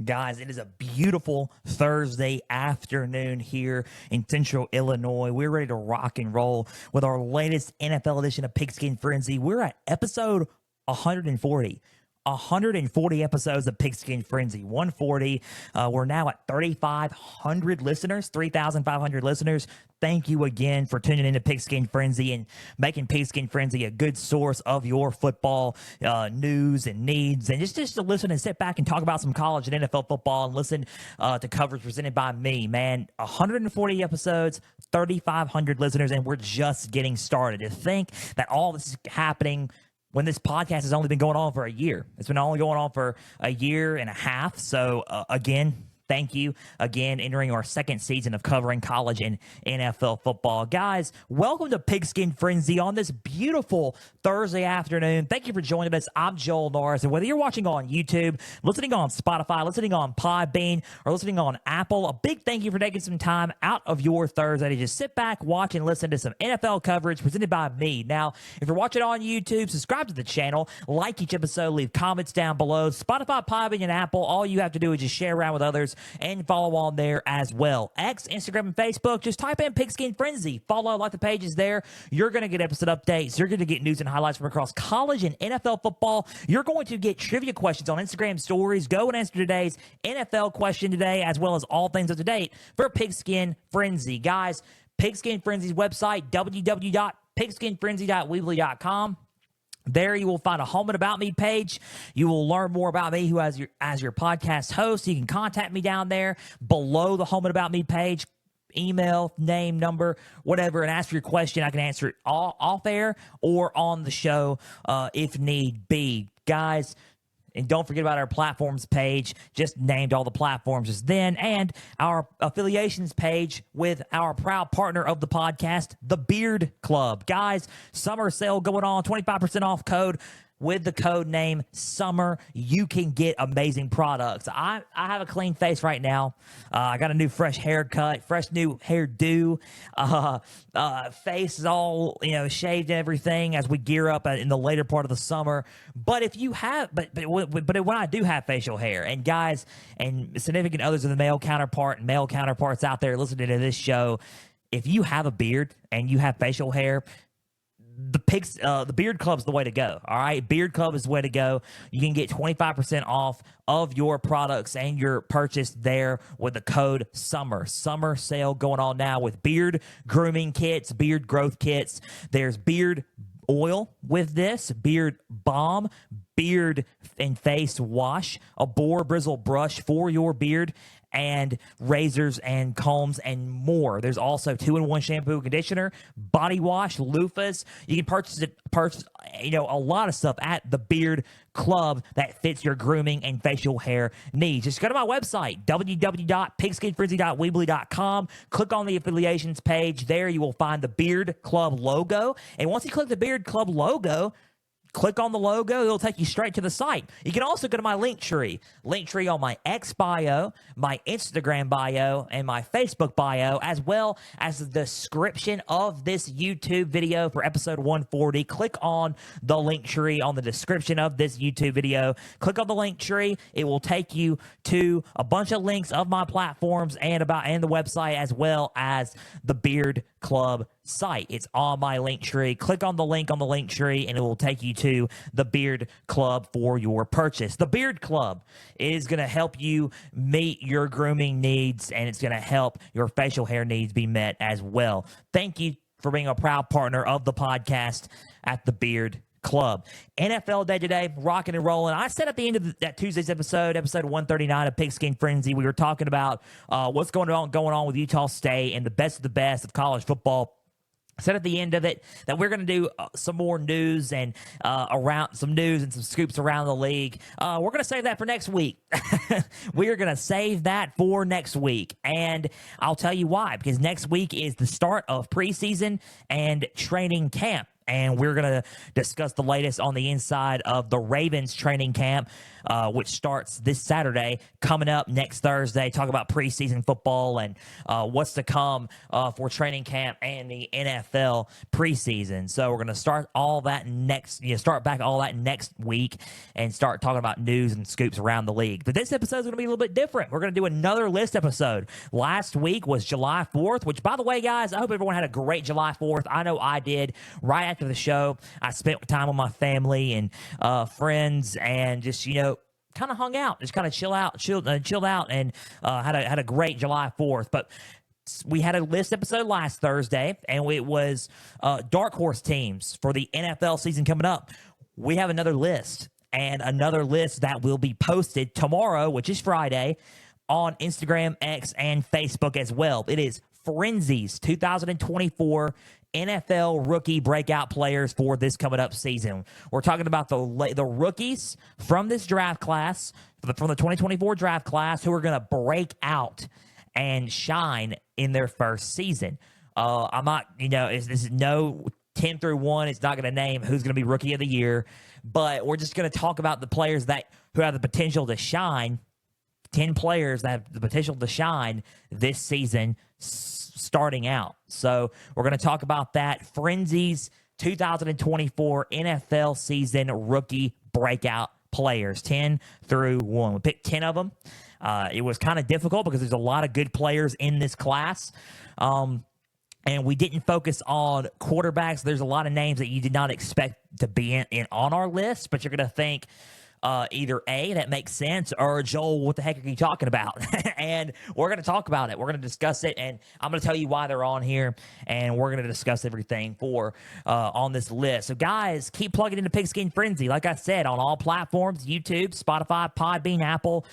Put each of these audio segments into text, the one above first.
Guys, it is a beautiful Thursday afternoon here in Central Illinois. We're ready to rock and roll with our latest NFL edition of Pigskin Frenzy. We're at episode 140. 140 episodes of Pigskin Frenzy. 140. We're now at 3,500 listeners, 3,500 listeners. Thank you again for tuning into Pigskin Frenzy and making Pigskin Frenzy a good source of your football news and needs. And just to listen and sit back and talk about some college and NFL football and listen to coverage presented by me, man. 140 episodes, 3,500 listeners, and we're just getting started. To think that all this is happening when this podcast has only been going on for a year. It's been only going on for a year and a half. So, again, thank you again, entering our second season of covering college and NFL football. Guys, welcome to Pigskin Frenzy on this beautiful Thursday afternoon. Thank you for joining us. I'm Joel Norris, and whether you're watching on YouTube, listening on Spotify, listening on Podbean, or listening on Apple, a big thank you for taking some time out of your Thursday to just sit back, watch, and listen to some NFL coverage presented by me. Now, if you're watching on YouTube, subscribe to the channel, like each episode, leave comments down below. Spotify, Podbean, and Apple, all you have to do is just share around with others and follow on there as well. X, Instagram, and Facebook, just type in Pigskin Frenzy. Follow, like the pages there. You're going to get episode updates. You're going to get news and highlights from across college and NFL football. You're going to get trivia questions on Instagram stories. Go and answer today's NFL question today, as well as all things up to date for Pigskin Frenzy. Guys, Pigskin Frenzy's website, www.pigskinfrenzy.weebly.com. There you will find a Home and About Me page. You will learn more about me as your podcast host. You can contact me down there below the Home and About Me page. Email, name, number, whatever, and ask for your question. I can answer it all off air or on the show if need be. Guys, and don't forget about our platforms page. Just named all the platforms just then. And our affiliations page with our proud partner of the podcast, the Beard Club. Guys, summer sale going on, 25% off code. With the code name SUMMER, you can get amazing products. I have a clean face right now. I got a new fresh haircut, fresh new hairdo. Face is all shaved and everything as we gear up in the later part of the summer. But if you have, but when I do have facial hair, and guys and significant others of the male counterparts out there listening to this show, if you have a beard and you have facial hair, the Beard Club is the way to go. All right, Beard Club is the way to go. You can get 25% off of your products and your purchase there with the code SUMMER. Summer sale going on now with beard grooming kits, beard growth kits. There's beard oil with this, beard balm, beard and face wash, a boar bristle brush for your beard, and razors and combs and more. There's also 2-in-1 shampoo, conditioner, body wash, loofahs. You can purchase a lot of stuff at the Beard Club that fits your grooming and facial hair needs. Just go to my website, www.pigskinfrenzy.weebly.com. Click on the affiliations page. There you will find the Beard Club logo. And once you click the Beard Club logo, click on the logo, it'll take you straight to the site. You can also go to my link tree on my X bio, my Instagram bio, and my Facebook bio, as well as the description of this YouTube video for episode 140. Click on the link tree on the description of this YouTube video. Click on the link tree. It will take you to a bunch of links of my platforms and the website, as well as the Beard Club site. It's on my link tree. Click on the link tree and it will take you to the Beard Club for your purchase. The Beard Club is going to help you meet your grooming needs, and it's going to help your facial hair needs be met as well. Thank you for being a proud partner of the podcast at the Beard Club. NFL day today, rocking and rolling. I said at the end of that Tuesday's episode 139 of Pigskin Frenzy, we were talking about what's going on with Utah State and the best of college football. I said at the end of it that we're going to do some more news and around some news and some scoops around the league. We're going to save that for next week. We are going to save that for next week. And I'll tell you why, because next week is the start of preseason and training camp. and we're going to discuss the latest on the inside of the Ravens training camp, which starts this Saturday, coming up next Thursday. Talk about preseason football and what's to come for training camp and the NFL preseason. So we're going to start all that start back all that next week and start talking about news and scoops around the league. But this episode is going to be a little bit different. We're going to do another list episode. Last week was July 4th, which, by the way, guys, I hope everyone had a great July 4th. I know I did. Right after the show, I spent time with my family and friends and just, kind of hung out, just kind of chilled out, and had a great July 4th. But we had a list episode last Thursday, and it was dark horse teams for the NFL season coming up. We have another list, and another list that will be posted tomorrow, which is Friday, on Instagram, X, and Facebook as well. It is Frenzy's 2024 NFL rookie breakout players for this coming up season. We're talking about the rookies from this draft class, from the 2024 draft class, who are going to break out and shine in their first season. I'm not, this is no 10 through 1. It's not going to name who's going to be rookie of the year, but we're just going to talk about the players who have the potential to shine. 10 players that have the potential to shine this season starting out. So we're going to talk about that. Frenzy's 2024 NFL season rookie breakout players, 10 through 1. We picked 10 of them. It was kind of difficult because there's a lot of good players in this class. And we didn't focus on quarterbacks. There's a lot of names that you did not expect to be in on our list, but you're going to think, either A, that makes sense, or Joel, what the heck are you talking about? And we're going to talk about it. We're going to discuss it, and I'm going to tell you why they're on here, and we're going to discuss everything on this list. So, guys, keep plugging into Pigskin Frenzy. Like I said, on all platforms, YouTube, Spotify, Podbean, Apple,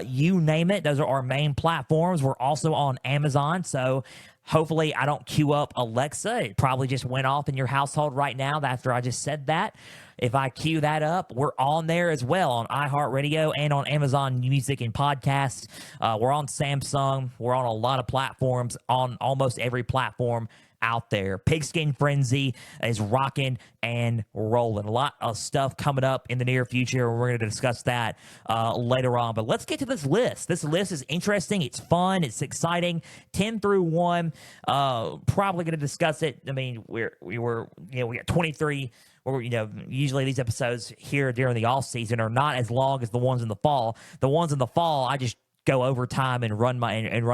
you name it. Those are our main platforms. We're also on Amazon, so hopefully I don't queue up Alexa. It probably just went off in your household right now after I just said that. If I queue that up, we're on there as well on iHeartRadio and on Amazon Music and Podcasts. We're on Samsung. We're on a lot of platforms, on almost every platform out there. Pigskin Frenzy is rocking and rolling. A lot of stuff coming up in the near future. We're going to discuss that later on. But let's get to this list. This list is interesting. It's fun. It's exciting. 10 through 1. Probably going to discuss it. I mean, we got 23. Or, usually these episodes here during the off season are not as long as the ones in the fall. The ones in the fall, I just go over time and run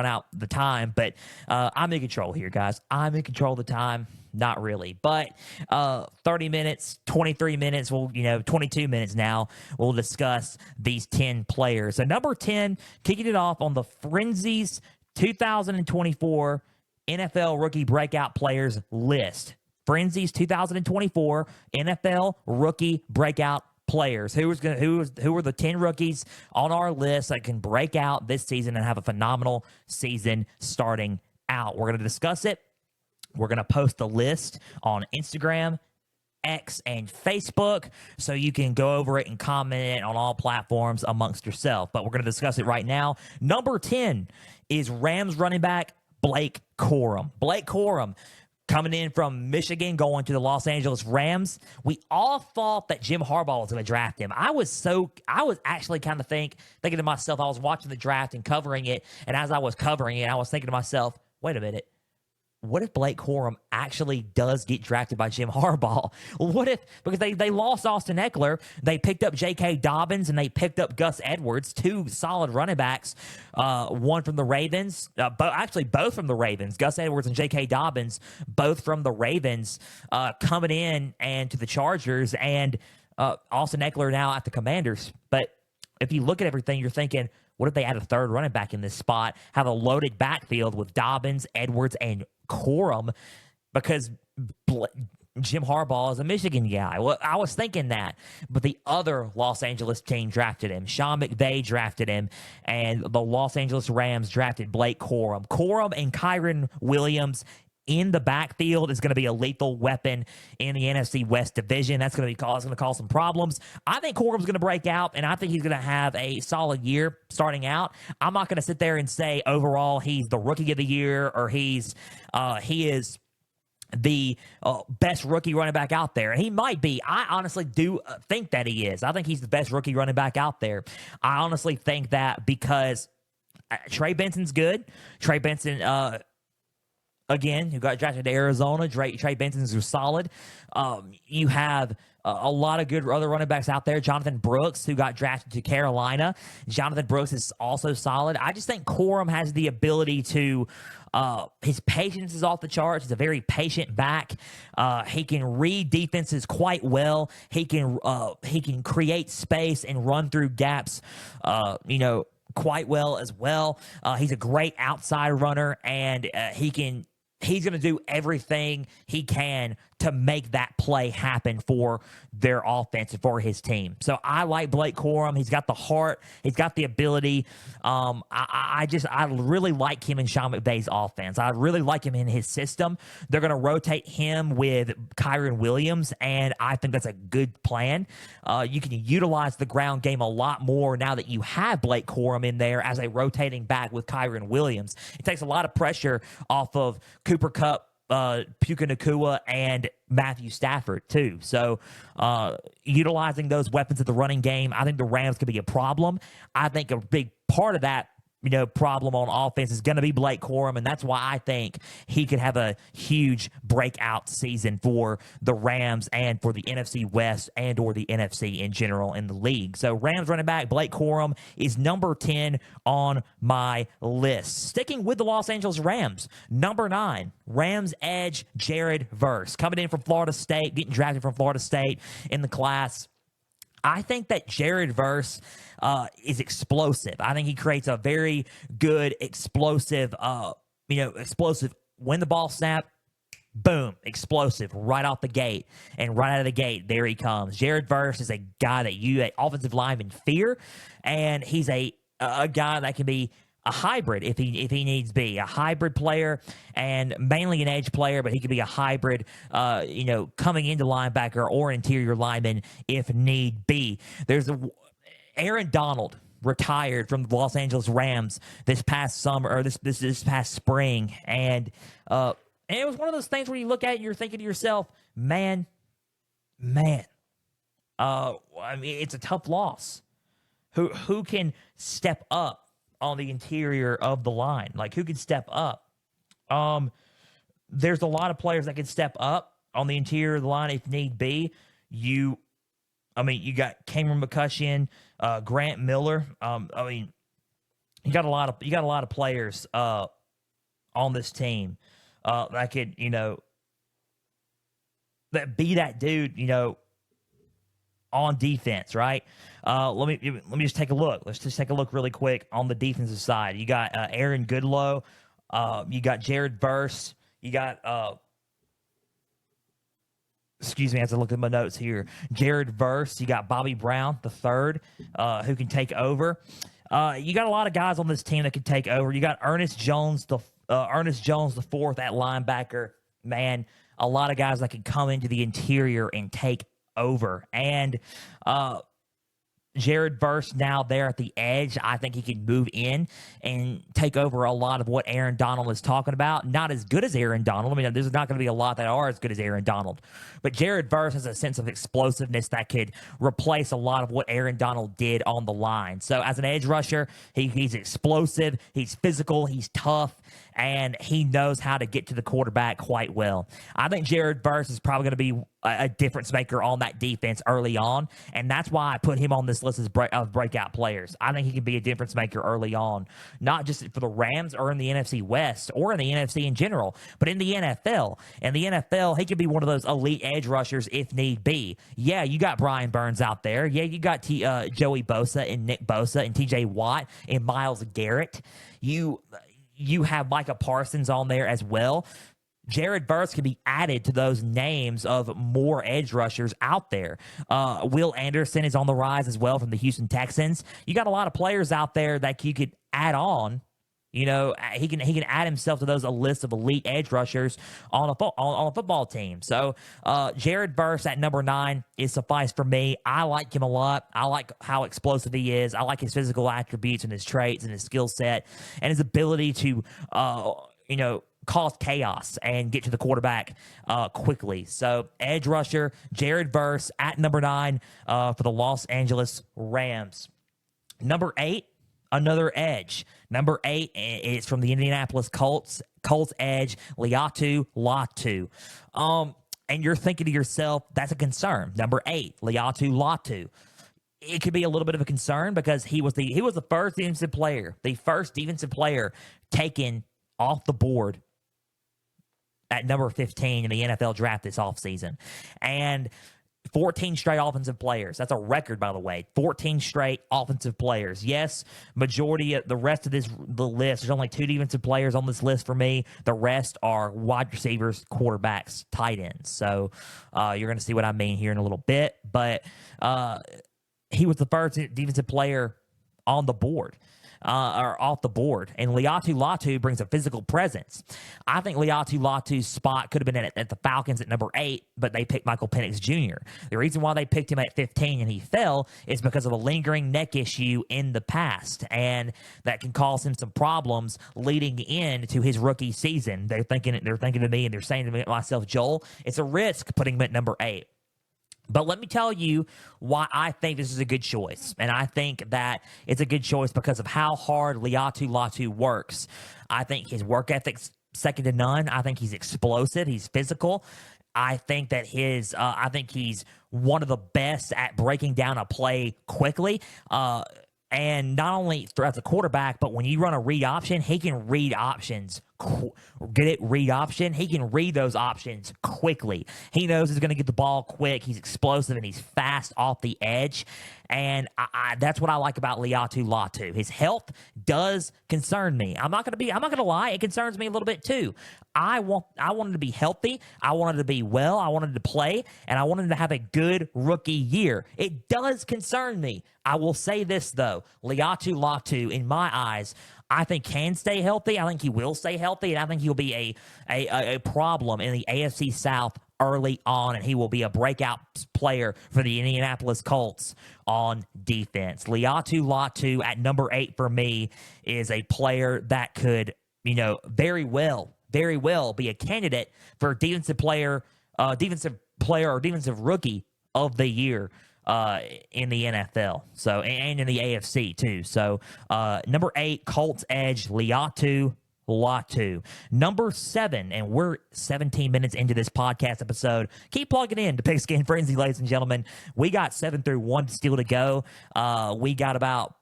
out the time. But I'm in control here, guys. I'm in control of the time. Not really, but 30 minutes, 23 minutes, 22 minutes now, we'll discuss these 10 players. So number 10, kicking it off on the Frenzy's 2024 NFL rookie breakout players list. Frenzy's 2024 NFL rookie breakout players. Who are the 10 rookies on our list that can break out this season and have a phenomenal season starting out? We're going to discuss it. We're going to post the list on Instagram, X, and Facebook, so you can go over it and comment it on all platforms amongst yourself. But we're going to discuss it right now. Number 10 is Rams running back Blake Corum. Blake Corum, coming in from Michigan, going to the Los Angeles Rams. We all thought that Jim Harbaugh was going to draft him. I was actually kind of thinking to myself, I was watching the draft and covering it, and as I was covering it, I was thinking to myself, wait a minute. What if Blake Corum actually does get drafted by Jim Harbaugh? What if, because they lost Austin Eckler, they picked up J.K. Dobbins, and they picked up Gus Edwards, two solid running backs, one from the Ravens, both from the Ravens, Gus Edwards and J.K. Dobbins, both from the Ravens, coming in and to the Chargers, and Austin Eckler now at the Commanders. But if you look at everything, you're thinking, what if they add a third running back in this spot, have a loaded backfield with Dobbins, Edwards, and Corum, because Jim Harbaugh is a Michigan guy. Well, I was thinking that, but the other Los Angeles team drafted him. Sean McVay drafted him, and the Los Angeles Rams drafted Blake Corum. Corum and Kyron Williams in the backfield is going to be a lethal weapon in the NFC West division. That's going to cause some problems. I think Corum's going to break out, and I think he's going to have a solid year starting out. I'm not going to sit there and say overall he's the rookie of the year or he is the best rookie running back out there. And he might be. I honestly do think that he is. I think he's the best rookie running back out there. I honestly think that because Trey Benson's good. Trey Benson, again, who got drafted to Arizona. Trey Benson's solid. You have a lot of good other running backs out there. Jonathan Brooks, who got drafted to Carolina. Jonathan Brooks is also solid. I just think Corum has the ability to his patience is off the charts. He's a very patient back. He can read defenses quite well. He can create space and run through gaps, quite well as well. He's a great outside runner, and he's going to do everything he can to make that play happen for their offense and for his team. So I like Blake Corum. He's got the heart. He's got the ability. I really like him in Sean McVay's offense. I really like him in his system. They're going to rotate him with Kyren Williams, and I think that's a good plan. You can utilize the ground game a lot more now that you have Blake Corum in there as a rotating back with Kyren Williams. It takes a lot of pressure off of Cooper Kupp, Puka Nacua, and Matthew Stafford too. So utilizing those weapons of the running game, I think the Rams could be a problem. I think a big part of that problem on offense is going to be Blake Corum, and that's why I think he could have a huge breakout season for the Rams and for the NFC West and or the NFC in general in the league. So Rams running back Blake Corum is number 10 on my list. Sticking with the Los Angeles Rams, number 9, Rams edge Jared Verse, coming in from Florida State, getting drafted from Florida State in the class. I think that Jared Verse is explosive. I think he creates a very good explosive, explosive when the ball snap, boom, explosive right off the gate. And right out of the gate, there he comes. Jared Verse is a guy that you, offensive lineman, fear, and he's a guy that can be a hybrid if he needs be a hybrid player, and mainly an edge player, but he could be a hybrid, coming into linebacker or interior lineman if need be. There's Aaron Donald retired from the Los Angeles Rams this past summer, or this past spring, and it was one of those things where you look at it and you're thinking to yourself, man, it's a tough loss. Who can step up on the interior of the line? Like, who can step up? There's a lot of players that can step up on the interior of the line if need be. You got Cameron McCutcheon, Grant Miller. You got a lot of players on this team that could, that be that dude, on defense, right? Let me just take a look. Let's just take a look really quick on the defensive side. You got Aaron Goodlow, you got Jared Verse, you got excuse me, as I look at my notes here, Jared Verse, you got Bobby Brown the third, who can take over. You got a lot of guys on this team that can take over. You got Ernest Jones the fourth at linebacker. Man, a lot of guys that can come into the interior and take over. And Jared Verse now there at the edge, I think he can move in and take over a lot of what Aaron Donald is talking about. Not as good as Aaron Donald. There's not going to be a lot that are as good as Aaron Donald. But Jared Verse has a sense of explosiveness that could replace a lot of what Aaron Donald did on the line. So as an edge rusher, he's explosive, he's physical, he's tough, and he knows how to get to the quarterback quite well. I think Jared Verse is probably going to be a difference maker on that defense early on, and that's why I put him on this list of breakout players. I think he can be a difference maker early on, not just for the Rams or in the NFC West or in the NFC in general, but in the NFL. In the NFL, he could be one of those elite edge rushers if need be. Yeah, you got Brian Burns out there. Yeah, you got Joey Bosa and Nick Bosa and TJ Watt and Myles Garrett. You have Micah Parsons on there as well. Jared Verse can be added to those names of more edge rushers out there. Will Anderson is on the rise as well from the Houston Texans. You got a lot of players out there that you could add on. He can add himself to those a list of elite edge rushers on a football team. So Jared Verse at number 9 is suffice for me. I like him a lot. I like how explosive he is. I like his physical attributes and his traits and his skill set and his ability to cause chaos and get to the quarterback quickly. So edge rusher Jared Verse at number 9 for the Los Angeles Rams. Number 8, another edge. Number 8 is from the Indianapolis Colts. Colts edge Laiatu Latu. And you're thinking to yourself, that's a concern. Number 8, Laiatu Latu. It could be a little bit of a concern because he was the first defensive player taken off the board at number 15 in the NFL draft this offseason. And 14 straight offensive players. That's a record, by the way. 14 straight offensive players. Yes, majority of the rest of the list, there's only 2 defensive players on this list for me. The rest are wide receivers, quarterbacks, tight ends. So you're going to see what I mean here in a little bit. But he was the first defensive player on the board. Or off the board. And Laiatu Latu brings a physical presence. I think Laiatu Latu's spot could have been at the Falcons at number 8, but they picked Michael Penix Jr. The reason why they picked him at 15 and he fell is because of a lingering neck issue in the past, and that can cause him some problems leading into his rookie season. They're thinking to me, and they're saying to myself, Joel, it's a risk putting him at number 8. But let me tell you why I think this is a good choice. And I think that it's a good choice because of how hard Laiatu Latu works. I think his work ethic's second to none. I think he's explosive. He's physical. I think that I think he's one of the best at breaking down a play quickly. And not only as a quarterback, but when you run a read option, he can read options. Read option. He can read those options quickly. He knows he's going to get the ball quick. He's explosive and he's fast off the edge. And that's what I like about Laiatu Latu. His health does concern me. I'm not going to lie. It concerns me a little bit too. I wanted to be healthy. I wanted to be well. I wanted to play, and I wanted to have a good rookie year. It does concern me. I will say this though, Laiatu Latu, in my eyes, I think can stay healthy. I think he will stay healthy, and I think he'll be a problem in the AFC South early on, and he will be a breakout player for the Indianapolis Colts on defense. Laiatu Latu at number 8 for me is a player that could, very well be a candidate for defensive player or defensive rookie of the year in the NFL. So, and in the AFC too. So, number 8, Colts edge Laiatu Latu. Number 7, and we're 17 minutes into this podcast episode. Keep plugging in to Pigskin Frenzy, ladies and gentlemen. We got 7 through 1 still to go. We got about,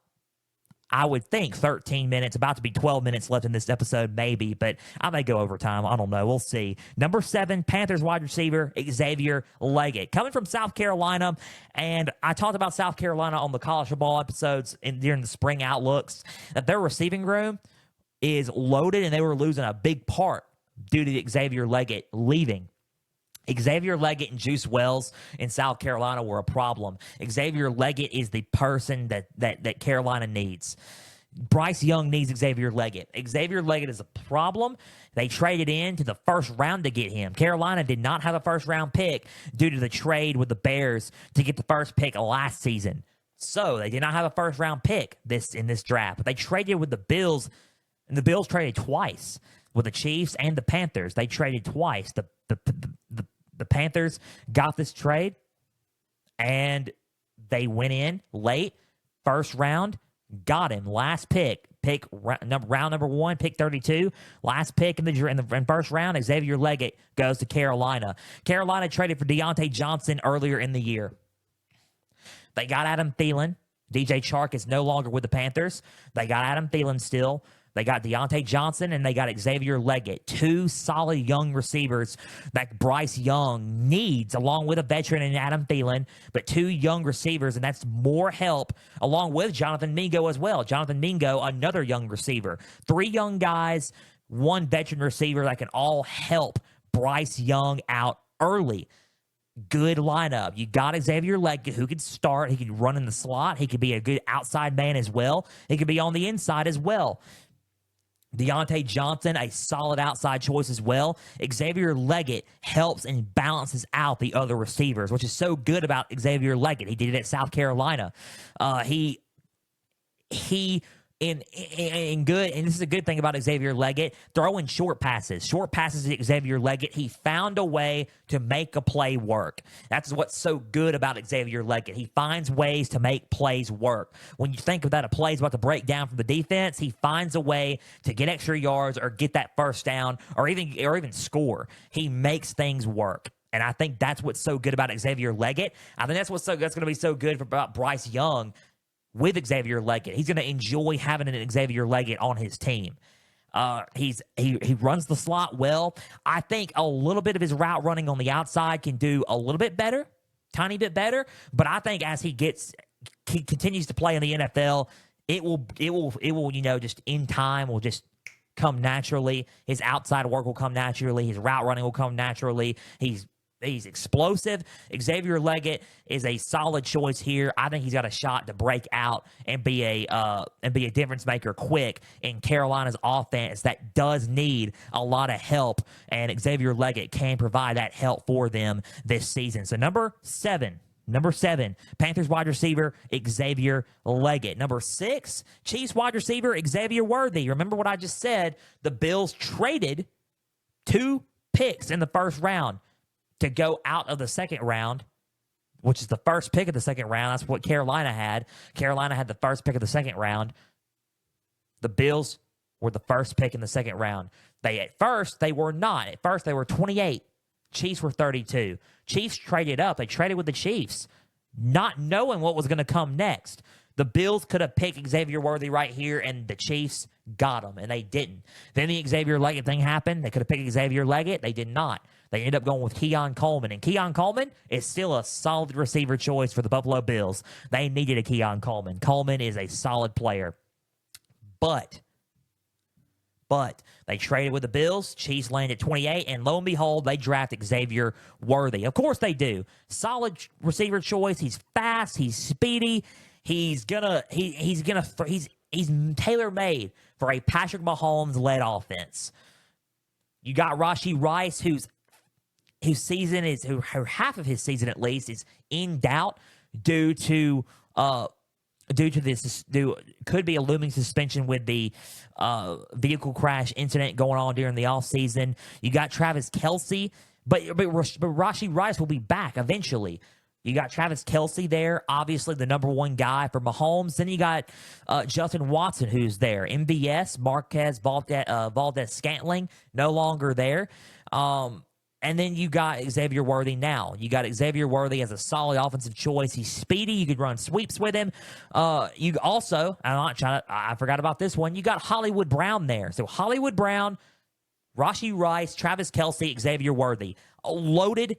I would think, 13 minutes, about to be 12 minutes left in this episode, maybe, but I may go over time. I don't know. We'll see. Number 7, Panthers wide receiver, Xavier Leggett. Coming from South Carolina, and I talked about South Carolina on the college football episodes during the spring outlooks, that their receiving room is loaded, and they were losing a big part due to Xavier Leggett leaving. Xavier Leggett and Juice Wells in South Carolina were a problem. Xavier Leggett is the person that Carolina needs. Bryce Young needs Xavier Leggett. Xavier Leggett is a problem. They traded into the first round to get him. Carolina did not have a first-round pick due to the trade with the Bears to get the first pick last season. So they did not have a first-round pick in this draft. But they traded with the Bills, and the Bills traded twice with the Chiefs and the Panthers. They traded twice. The Panthers got this trade, and they went in late, first round, got him. Last pick round number 1, pick 32. Last pick in the first round, Xavier Leggett goes to Carolina. Carolina traded for Deontay Johnson earlier in the year. They got Adam Thielen. DJ Chark is no longer with the Panthers. They got Adam Thielen still. They got Deontay Johnson, and they got Xavier Leggett, 2 solid young receivers that Bryce Young needs, along with a veteran in Adam Thielen, but 2 young receivers, and that's more help, along with Jonathan Mingo as well. Jonathan Mingo, another young receiver. 3 young guys, 1 veteran receiver that can all help Bryce Young out early. Good lineup. You got Xavier Leggett, who could start. He could run in the slot. He could be a good outside man as well. He could be on the inside as well. Deontay Johnson, a solid outside choice as well. Xavier Leggett helps and balances out the other receivers, which is so good about Xavier Leggett. He did it at South Carolina. He in good, and this is a good thing about Xavier Leggett, throwing short passes to Xavier Leggett. He found a way to make a play work. That's what's so good about Xavier Leggett. He finds ways to make plays work. When you think that a play is about to break down from the defense, he finds a way to get extra yards or get that first down or even score. He makes things work. And I think that's what's so good about Xavier Leggett. I think that's going to be so good about Bryce Young with Xavier Leggett. He's going to enjoy having an Xavier Leggett on his team. He runs the slot well. I think a little bit of his route running on the outside can do a little bit better, tiny bit better. But I think as he continues to play in the NFL, it will just in time will just come naturally. His outside work will come naturally. His route running will come naturally. He's explosive. Xavier Leggett is a solid choice here. I think he's got a shot to break out and be a difference maker quick in Carolina's offense that does need a lot of help, and Xavier Leggett can provide that help for them this season. So number seven, Panthers wide receiver Xavier Leggett. Number 6, Chiefs wide receiver Xavier Worthy. Remember what I just said? The Bills traded 2 picks in the first round to go out of the second round, which is the first pick of the second round. That's what Carolina had. Carolina had the first pick of the second round. The Bills were the first pick in the second round. At first, they were not. At first, they were 28. Chiefs were 32. Chiefs traded up. They traded with the Chiefs, not knowing what was going to come next. The Bills could have picked Xavier Worthy right here, and the Chiefs got him, and they didn't. Then the Xavier Leggett thing happened. They could have picked Xavier Leggett. They did not. They ended up going with Keon Coleman, and Keon Coleman is still a solid receiver choice for the Buffalo Bills. They needed a Keon Coleman. Coleman is a solid player. But they traded with the Bills. Chiefs landed 28, and lo and behold, they drafted Xavier Worthy. Of course they do. Solid receiver choice. He's fast. He's speedy. He's tailor-made for a Patrick Mahomes-led offense. You got Rashee Rice, whose season is, who half of his season at least is in doubt due to this could be a looming suspension with the vehicle crash incident going on during the offseason. You got Travis Kelce, but Rashee Rice will be back eventually. You got Travis Kelce there, obviously the number 1 guy for Mahomes. Then you got Justin Watson, who's there. MVS, Marquez Valdez-Scantling, no longer there. And then you got Xavier Worthy now. You got Xavier Worthy as a solid offensive choice. He's speedy. You could run sweeps with him. You also, I forgot about this one, you got Hollywood Brown there. So Hollywood Brown, Rashee Rice, Travis Kelce, Xavier Worthy. Loaded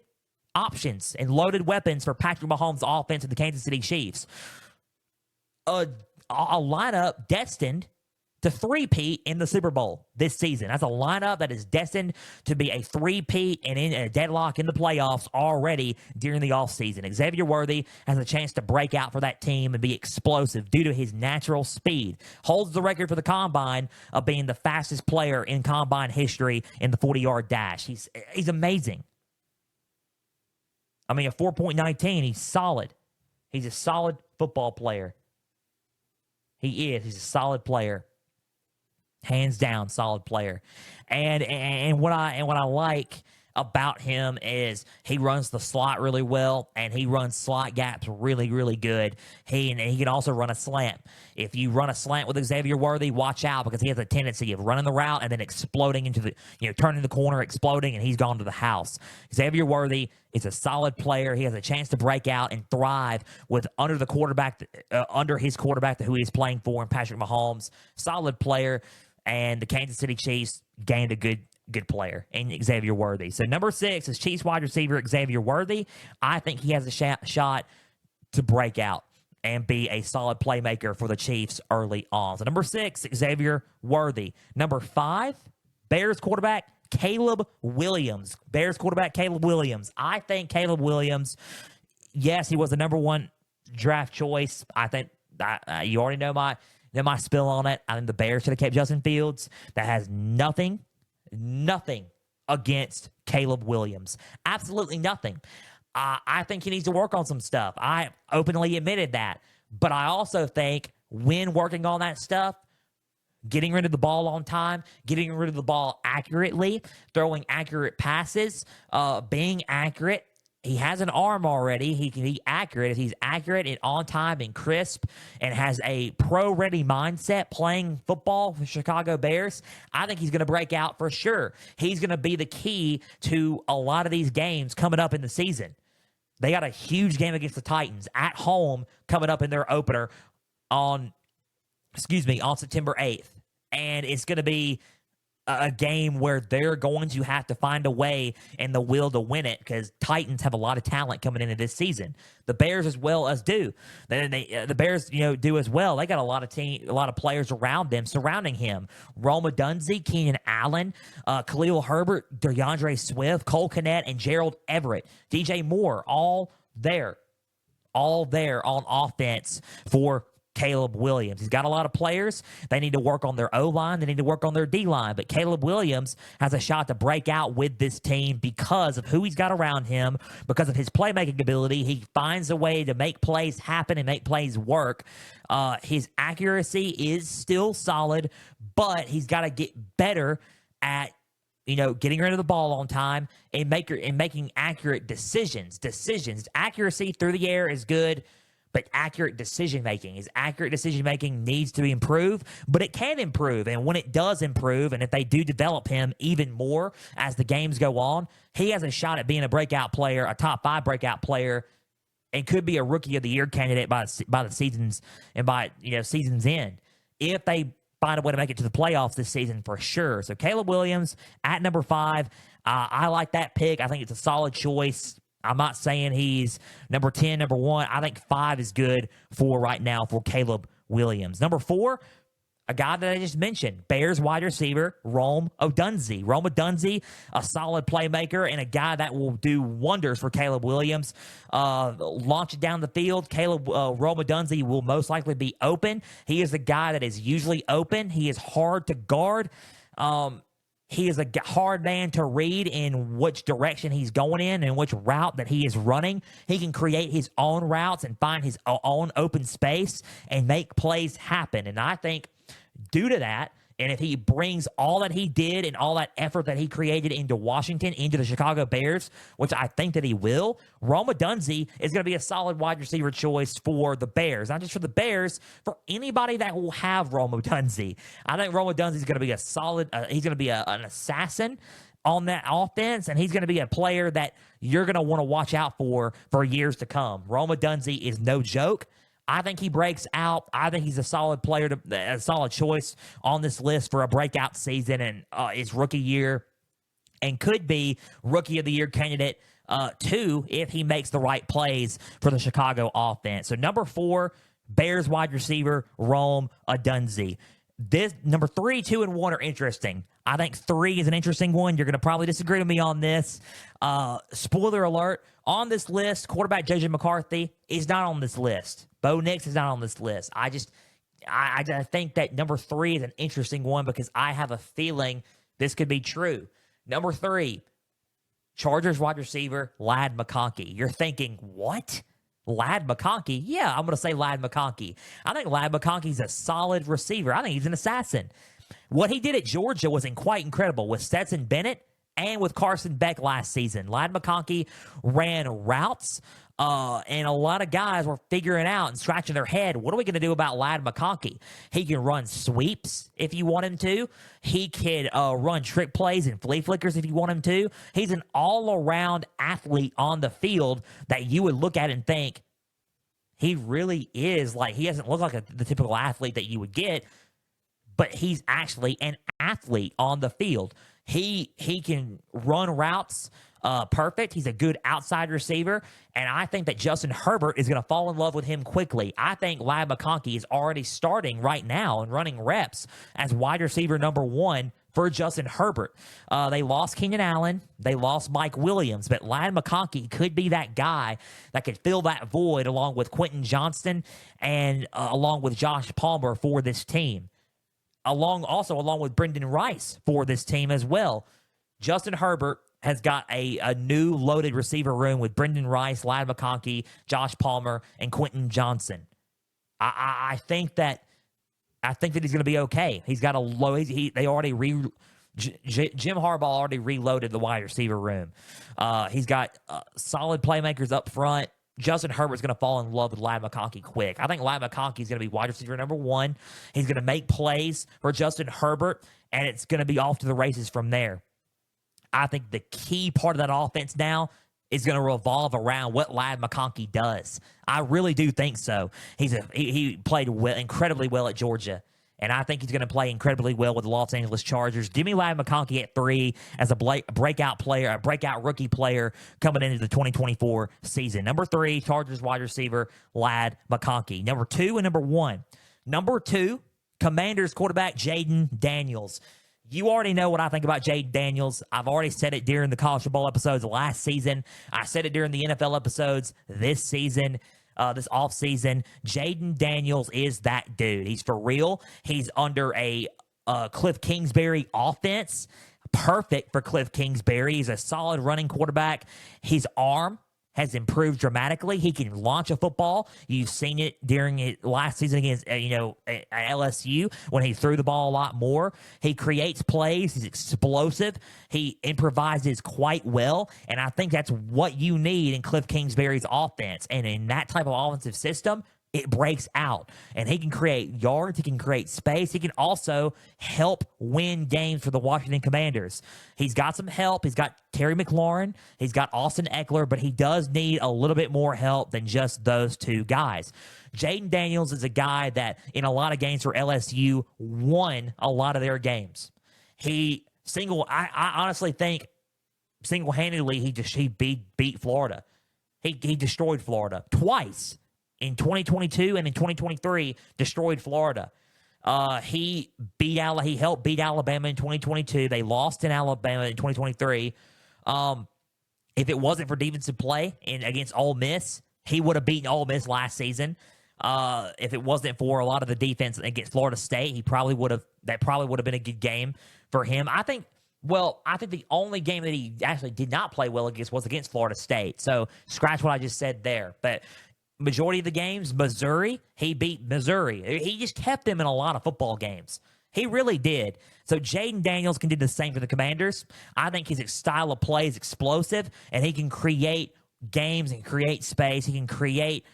options and loaded weapons for Patrick Mahomes' offense and the Kansas City Chiefs. A lineup destined to three-peat in the Super Bowl this season. That's a lineup that is destined to be a three-peat and in a deadlock in the playoffs already during the offseason. Xavier Worthy has a chance to break out for that team and be explosive due to his natural speed. Holds the record for the Combine of being the fastest player in Combine history in the 40-yard dash. He's amazing. I mean, a 4.19, he's solid. He's a solid football player. He is. He's a solid player. Hands down, solid player. And what I like about him is he runs the slot really well, and he runs slot gaps really, really good. He can also run a slant. If you run a slant with Xavier Worthy, watch out, because he has a tendency of running the route and then exploding into the, turning the corner, exploding, and he's gone to the house. Xavier Worthy is a solid player. He has a chance to break out and thrive with under his quarterback who he's playing for, and Patrick Mahomes. Solid player, and the Kansas City Chiefs gained a good player in Xavier Worthy. So number 6 is Chiefs wide receiver Xavier Worthy. I think he has a shot to break out and be a solid playmaker for the Chiefs early on. So number 6, Xavier Worthy. Number 5, Bears quarterback Caleb Williams. Bears quarterback Caleb Williams. I think Caleb Williams, yes, he was the number 1 draft choice. I think you already know my spill on it. I think the Bears should have kept Justin Fields. That has nothing against Caleb Williams. Absolutely nothing. I think he needs to work on some stuff. I openly admitted that. But I also think when working on that stuff, getting rid of the ball on time, getting rid of the ball accurately, throwing accurate passes, being accurate. He has an arm already. He can be accurate. If he's accurate and on time and crisp and has a pro-ready mindset playing football for Chicago Bears, I think he's going to break out for sure. He's going to be the key to a lot of these games coming up in the season. They got a huge game against the Titans at home coming up in their opener on September 8th. And it's going to be a game where they're going to have to find a way and the will to win it, because Titans have a lot of talent coming into this season. The Bears as well as do. The Bears, do as well. They got a lot of players around them, surrounding him. Rome Odunze, Keenan Allen, Khalil Herbert, DeAndre Swift, Cole Kmet, and Gerald Everett, DJ Moore, all there on offense for Caleb Williams. He's got a lot of players. They need to work on their O-line. They need to work on their D-line. But Caleb Williams has a shot to break out with this team because of who he's got around him, because of his playmaking ability. He finds a way to make plays happen and make plays work. His accuracy is still solid, but he's got to get better at getting rid of the ball on time and making accurate decisions. Accuracy through the air is good, but accurate decision-making needs to improve, but it can improve. And when it does improve, and if they do develop him even more as the games go on, he has a shot at being a breakout player, a top 5 breakout player, and could be a Rookie of the Year candidate by the season's season's end, if they find a way to make it to the playoffs this season for sure. So Caleb Williams at number 5. I like that pick. I think it's a solid choice. I'm not saying he's number 10, number 1. I think 5 is good for right now for Caleb Williams. Number 4, a guy that I just mentioned, Bears wide receiver, Rome Odunze. Rome Odunze, a solid playmaker and a guy that will do wonders for Caleb Williams. Launch it down the field. Rome Odunze will most likely be open. He is a guy that is usually open. He is hard to guard. He is a hard man to read in which direction he's going in and which route that he is running. He can create his own routes and find his own open space and make plays happen. And I think due to that, and if he brings all that he did and all that effort that he created into Washington, into the Chicago Bears, which I think that he will, Rome Odunze is going to be a solid wide receiver choice for the Bears. Not just for the Bears, for anybody that will have Rome Odunze. I think Rome Odunze is going to be a solid, he's going to be an assassin on that offense, and he's going to be a player that you're going to want to watch out for years to come. Rome Odunze is no joke. I think he breaks out. I think he's a solid player, a solid choice on this list for a breakout season and his rookie year, and could be Rookie of the Year candidate too if he makes the right plays for the Chicago offense. So number 4, Bears wide receiver, Rome Odunze. This number 3, 2, and 1 are interesting. I think 3 is an interesting one. You're going to probably disagree with me on this. Spoiler alert, on this list, quarterback J.J. McCarthy is not on this list. Bo Nix is not on this list. I think that number 3 is an interesting one because I have a feeling this could be true. Number 3, Chargers wide receiver, Ladd McConkey. You're thinking, what? Ladd McConkey? Yeah, I'm going to say Ladd McConkey. I think Ladd McConkey's a solid receiver. I think he's an assassin. What he did at Georgia was quite incredible with Stetson Bennett and with Carson Beck last season. Ladd McConkey ran routes, and a lot of guys were figuring out and scratching their head, what are we going to do about Ladd McConkey? He can run sweeps if you want him to. He can run trick plays and flea flickers if you want him to. He's an all-around athlete on the field that you would look at and think, he really is he doesn't look like the typical athlete that you would get, but he's actually an athlete on the field. He can run routes perfect. He's a good outside receiver, and I think that Justin Herbert is going to fall in love with him quickly. I think Ladd McConkey is already starting right now and running reps as wide receiver number 1 for Justin Herbert. They lost Keenan Allen. They lost Mike Williams, but Ladd McConkey could be that guy that could fill that void along with Quentin Johnston and along with Josh Palmer for this team. Along with Brendan Rice for this team as well. Justin Herbert has got a new loaded receiver room with Brendan Rice, Ladd McConkey, Josh Palmer, and Quentin Johnson. I think that I think that he's going to be okay. He's got a low. They already Jim Harbaugh already reloaded the wide receiver room. He's got solid playmakers up front. Justin Herbert's going to fall in love with Ladd McConkey quick. I think Ladd McConkey is going to be wide receiver number 1. He's going to make plays for Justin Herbert, and it's going to be off to the races from there. I think the key part of that offense now is going to revolve around what Ladd McConkey does. I really do think so. He played incredibly well at Georgia, and I think he's going to play incredibly well with the Los Angeles Chargers. Give me Ladd McConkey at 3 as a breakout player, a breakout rookie player coming into the 2024 season. Number 3, Chargers wide receiver, Ladd McConkey. Number 2 and number 1. Number 2, Commanders quarterback, Jayden Daniels. You already know what I think about Jayden Daniels. I've already said it during the college football episodes last season. I said it during the NFL episodes this season. This offseason, Jayden Daniels is that dude. He's for real. He's under a Cliff Kingsbury offense. Perfect for Cliff Kingsbury. He's a solid running quarterback. His arm has improved dramatically. He can launch a football. You've seen it during it last season against at LSU when he threw the ball a lot more. He creates plays. He's explosive. He improvises quite well, and I think that's what you need in Cliff Kingsbury's offense. And in that type of offensive system, it breaks out, and he can create yards. He can create space. He can also help win games for the Washington Commanders. He's got some help. He's got Terry McLaurin. He's got Austin Eckler, but he does need a little bit more help than just those two guys. Jayden Daniels is a guy that in a lot of games for LSU won a lot of their games. I honestly think single-handedly he beat Florida. He destroyed Florida twice. In 2022 and in 2023, destroyed Florida. He helped beat Alabama in 2022. They lost in Alabama in 2023. If it wasn't for defensive play against Ole Miss, he would have beaten Ole Miss last season. If it wasn't for a lot of the defense against Florida State, that probably would have been a good game for him. I think the only game that he actually did not play well against was against Florida State. So scratch what I just said there. But majority of the games, Missouri, he beat Missouri. He just kept them in a lot of football games. He really did. So Jayden Daniels can do the same for the Commanders. I think his style of play is explosive, and he can create games and create space. He can create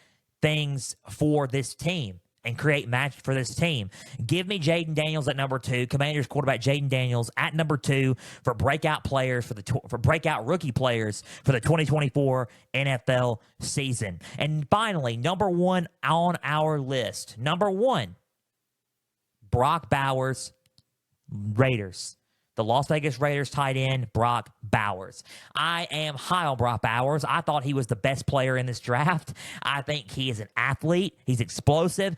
things for this team and create match for this team. Give me Jayden Daniels at number 2. Commanders quarterback Jayden Daniels at number 2 for breakout players for breakout rookie players for the 2024 NFL season. And finally, number 1 on our list. Number 1, Brock Bowers, Raiders. The Las Vegas Raiders tight end, Brock Bowers. I am high on Brock Bowers. I thought he was the best player in this draft. I think he is an athlete. He's explosive.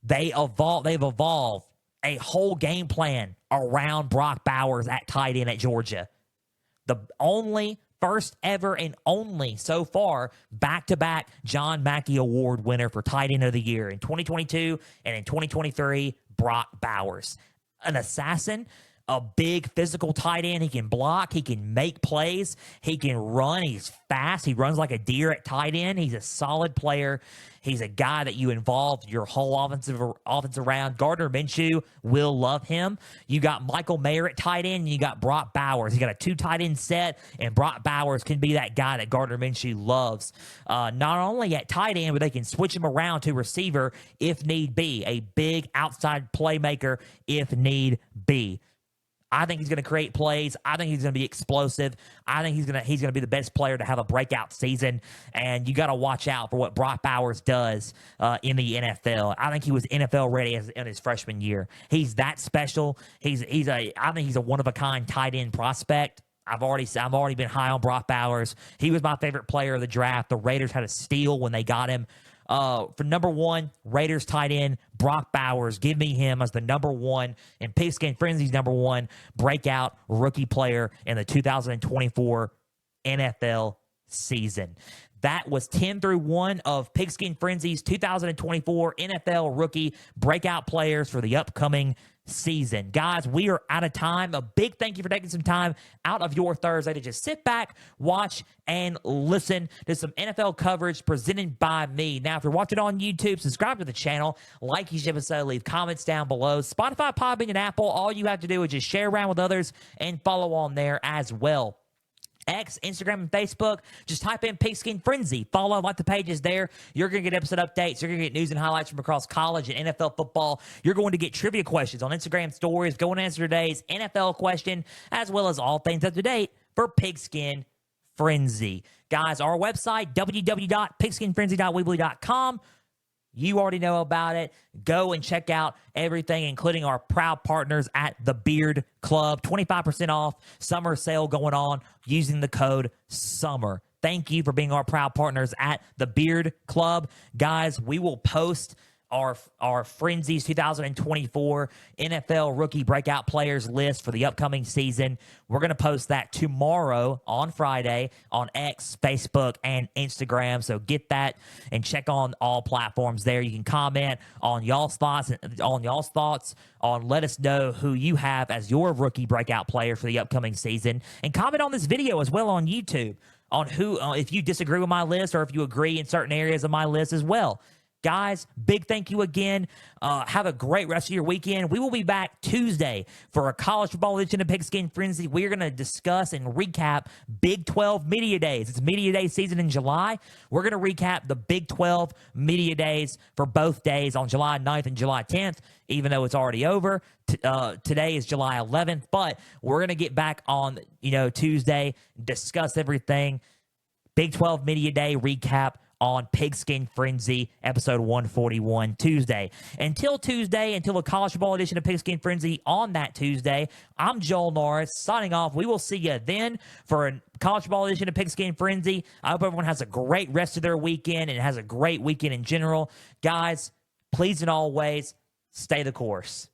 They've evolved a whole game plan around Brock Bowers at tight end at Georgia. The first ever and only so far back-to-back John Mackey Award winner for tight end of the year in 2022 and in 2023, Brock Bowers. An assassin. A big physical tight end. He can block. He can make plays. He can run. He's fast. He runs like a deer at tight end. He's a solid player. He's a guy that you involve your whole offense around. Gardner Minshew will love him. You got Michael Mayer at tight end, and you got Brock Bowers. You got a 2 tight end set, and Brock Bowers can be that guy that Gardner Minshew loves. Not only at tight end, but they can switch him around to receiver if need be. A big outside playmaker if need be. I think he's going to create plays. I think he's going to be explosive. I think he's going to be the best player to have a breakout season. And you got to watch out for what Brock Bowers does in the NFL. I think he was NFL ready in his freshman year. He's that special. I think he's a one of a kind tight end prospect. I've already been high on Brock Bowers. He was my favorite player of the draft. The Raiders had a steal when they got him. For number 1, Raiders tight end, Brock Bowers. Give me him as the number 1 and Pigskin Frenzy's number 1 breakout rookie player in the 2024 NFL season. That was 10 through 1 of Pigskin Frenzy's 2024 NFL Rookie Breakout Players for the upcoming season. Guys, we are out of time. A big thank you for taking some time out of your Thursday to just sit back, watch, and listen to some NFL coverage presented by me. Now, if you're watching on YouTube, subscribe to the channel, like each episode, leave comments down below. Spotify, Podbean, and Apple, all you have to do is just share around with others and follow on there as well. X, Instagram, and Facebook. Just type in Pigskin Frenzy. Follow, like the pages there. You're going to get episode updates. You're going to get news and highlights from across college and NFL football. You're going to get trivia questions on Instagram stories. Go and answer today's NFL question, as well as all things up to date for Pigskin Frenzy. Guys, our website, www.pigskinfrenzy.weebly.com. You already know about it. Go and check out everything, including our proud partners at the Beard Club. 25% off summer sale going on using the code SUMMER. Thank you for being our proud partners at the Beard Club. Guys, we will post our Frenzy's 2024 NFL Rookie Breakout Players list for the upcoming season. We're going to post that tomorrow on Friday on X, Facebook, and Instagram. So get that and check on all platforms there. You can comment on y'all's thoughts on let us know who you have as your rookie breakout player for the upcoming season, and comment on this video as well on YouTube on who if you disagree with my list or if you agree in certain areas of my list as well. Guys, big thank you again. Have a great rest of your weekend. We will be back Tuesday for a college football edition of Pigskin Frenzy. We're going to discuss and recap Big 12 Media Days. It's Media Day season in July. We're going to recap the Big 12 Media Days for both days on July 9th and July 10th, even though it's already over. Today is July 11th, but we're going to get back on Tuesday, discuss everything. Big 12 Media Day recap on Pigskin Frenzy, episode 141, Tuesday. Until the college football edition of Pigskin Frenzy on that Tuesday, I'm Joel Norris, signing off. We will see you then for a college football edition of Pigskin Frenzy. I hope everyone has a great rest of their weekend and has a great weekend in general. Guys, please and always, stay the course.